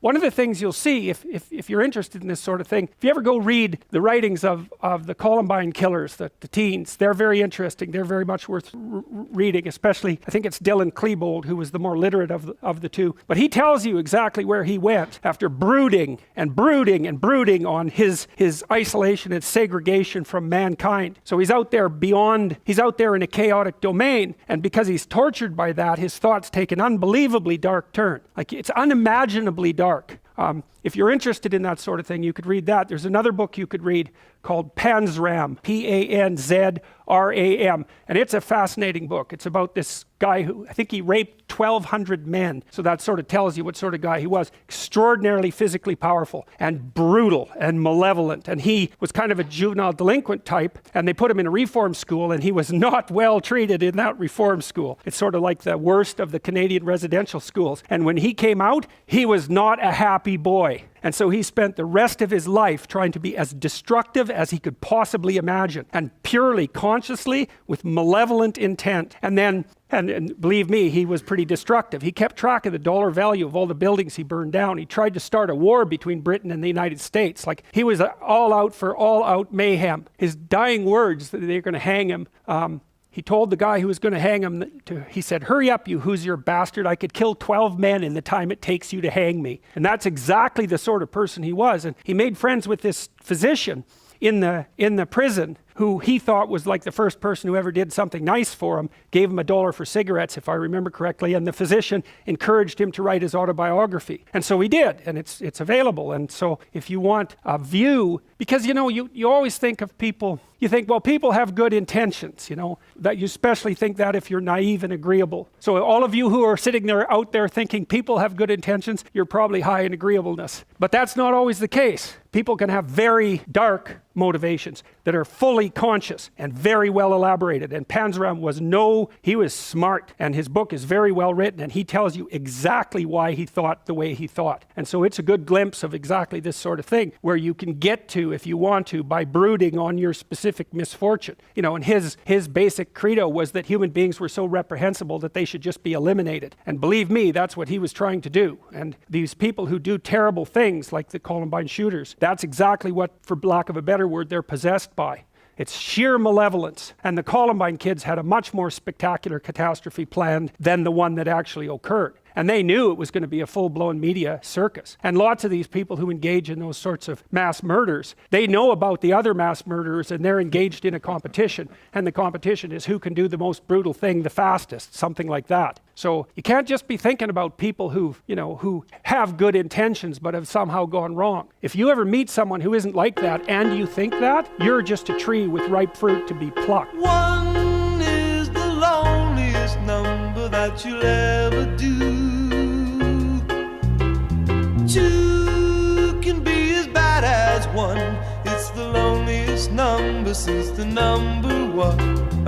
one of the things you'll see if you're interested in this sort of thing, if you ever go read the writings of the Columbine killers, the teens, they're very interesting. They're very much worth reading, especially I think it's Dylan Klebold, who was the more literate of the two. But he tells you exactly where he went after brooding and brooding and brooding on his isolation and segregation from mankind. So he's out there in a chaotic domain, and because he's tortured by that, his thoughts take an unbelievably dark turn. Like, it's unimaginably dark. If you're interested in that sort of thing, you could read that. There's another book you could read called Panzram, Panzram, and it's a fascinating book. It's about this guy who, I think he raped 1,200 men. So that sort of tells you what sort of guy he was. Extraordinarily physically powerful and brutal and malevolent. And he was kind of a juvenile delinquent type, and they put him in a reform school, and he was not well treated in that reform school. It's sort of like the worst of the Canadian residential schools. And when he came out, he was not a happy boy. And so he spent the rest of his life trying to be as destructive as he could possibly imagine, and purely consciously with malevolent intent. And then, and believe me, he was pretty destructive. He kept track of the dollar value of all the buildings he burned down. He tried to start a war between Britain and the United States. Like, he was all out for all out mayhem. His dying words that they're going to hang him, he told the guy who was going to hang him, he said, "Hurry up, you Hoosier bastard. I could kill 12 men in the time it takes you to hang me." And that's exactly the sort of person he was. And he made friends with this physician in the prison, who he thought was like the first person who ever did something nice for him, gave him $1 for cigarettes, if I remember correctly, and the physician encouraged him to write his autobiography. And so he did, and it's available. And so if you want a view, because you always think of people, you think, well, people have good intentions, that you especially think that if you're naive and agreeable. So all of you who are sitting there out there thinking people have good intentions, you're probably high in agreeableness. But that's not always the case. People can have very dark motivations that are fully conscious and very well elaborated. And Panzram he was smart, and his book is very well written, and he tells you exactly why he thought the way he thought. And so it's a good glimpse of exactly this sort of thing, where you can get to, if you want to, by brooding on your specific misfortune. And his basic credo was that human beings were so reprehensible that they should just be eliminated. And believe me, that's what he was trying to do. And these people who do terrible things, like the Columbine shooters, that's exactly what, for lack of a better word, they're possessed by. It's sheer malevolence. And the Columbine kids had a much more spectacular catastrophe planned than the one that actually occurred. And they knew it was going to be a full-blown media circus. And lots of these people who engage in those sorts of mass murders, they know about the other mass murderers, and they're engaged in a competition. And the competition is who can do the most brutal thing the fastest, something like that. So you can't just be thinking about people who have good intentions but have somehow gone wrong. If you ever meet someone who isn't like that and you think that, you're just a tree with ripe fruit to be plucked. One is the loneliest number that you'll ever do. Two can be as bad as one. It's the loneliest number since the number one.